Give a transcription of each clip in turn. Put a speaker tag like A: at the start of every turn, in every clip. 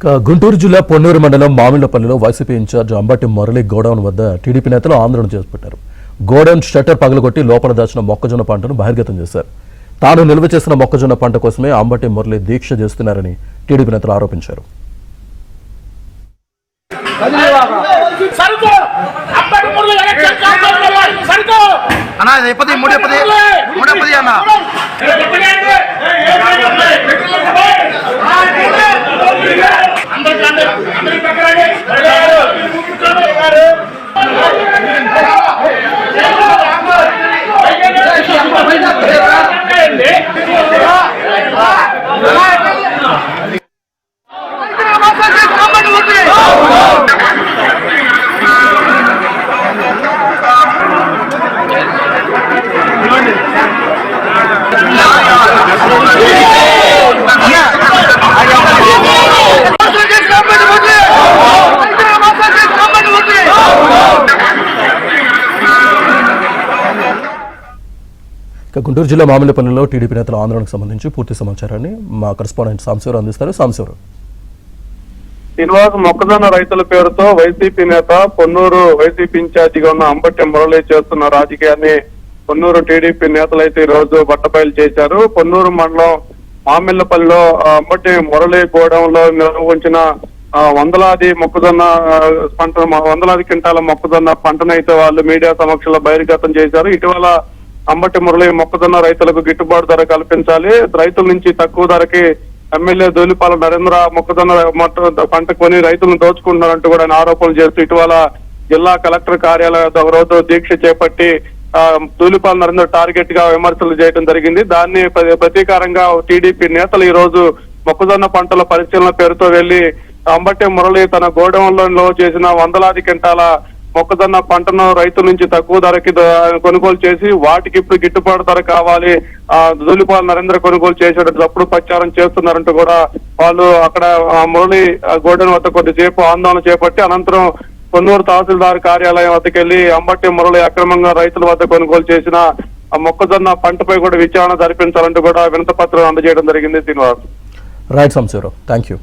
A: గుంటూరు జిల్లా పొన్నూరు మండలం మామిళ్లపల్లిలో YCP incharge Ambati Murali godown వద్ద టీడీపీ నేతలు ఆందోళన చేపట్టారు. గోడౌన్ షట్టర్ పగలగొట్టి లోపల దాచిన మొక్కజొన్న పంటను బహిర్గతం చేశారు. తాను నిల్వ చేసిన మొక్కజొన్న పంట కోసమే అంబటి మురళి దీక్ష చేస్తున్నారని టీడీపీ నేతలు ఆరోపించారు. గుంటూరు జిల్లా మామిళ్లపల్లిలో టీడీపీ నేతల ఆందోళనకు సంబంధించి పూర్తి సమాచారాన్ని మా కరెస్పాండెంట్ సాంశివరావు అందిస్తారు. సాంశివరావు,
B: శ్రీనివాస్, మొక్కజొన్న రైతుల పేరుతో వైసీపీ నేత పొన్నూరు వైసీపీ ఇన్ఛార్జిగా ఉన్న అంబటి మురళి చేస్తున్న రాజకీయాన్ని పొన్నూరు టీడీపీ నేతలైతే ఈ రోజు బట్టబయలు చేశారు. పొన్నూరు మండలం మామిళ్లపల్లిలో అంబటి మురళి గోడౌన్లో నిల్వ ఉంచిన వందలాది మొక్కజొన్న పంట, వందలాది క్వింటాల మొక్కజొన్న పంటనైతే వాళ్ళు మీడియా సమక్షంలో బహిర్గతం చేశారు. ఇటీవల అంబటి మురళి మొక్కజొన్న రైతులకు గిట్టుబాటు ధర కల్పించాలి, రైతుల నుంచి తక్కువ ధరకి ఎమ్మెల్యే ధూళిపాల నరేంద్ర మొక్కజొన్న పంట కొని రైతులను దోచుకుంటున్నారంటూ కూడా ఆయన ఆరోపణలు చేస్తూ ఇటీవల జిల్లా కలెక్టర్ కార్యాలయం రోజు దీక్ష చేపట్టి ధూళిపాల నరేంద్ర టార్గెట్ గా విమర్శలు చేయడం జరిగింది. దాన్ని ప్రతీకారంగా టీడీపీ నేతలు ఈ రోజు మొక్కజొన్న పంటల పరిశీలన పేరుతో వెళ్లి అంబటి మురళి తన గోడౌన్లో చేసిన వందలాది క్వింటాల మొక్కజొన్న పంటను రైతుల నుంచి తక్కువ ధరకి కొనుగోలు చేసి వాటికి ఇప్పుడు గిట్టుబాటు ధర కావాలి, ధూళిపాల నరేంద్ర కొనుగోలు చేసేటప్పుడు తప్పుడు ప్రచారం చేస్తున్నారంటూ కూడా వాళ్ళు అక్కడ మురళి గోడౌన్ వద్ద కొద్దిసేపు ఆందోళన చేపట్టి అనంతరం పొన్నూరు తహసీల్దార్ కార్యాలయం వద్దకు వెళ్లి అంబటి మురళి అక్రమంగా రైతుల వద్ద కొనుగోలు చేసిన మొక్కజొన్న పంటపై కూడా విచారణ జరిపించాలంటూ కూడా వినతి పత్రం అందజేయడం జరిగింది. Srinivas,
A: right Samsivarao, thank you.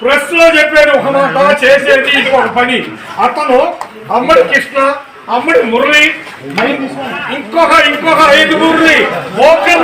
C: Press లో చెప్పేది ఒక మాట, చేసేది ఇంకొక పని. అతను అమ్మడి కృష్ణ, అమ్మడి మురళి, ఇంకొక 5 మురళి ఓకే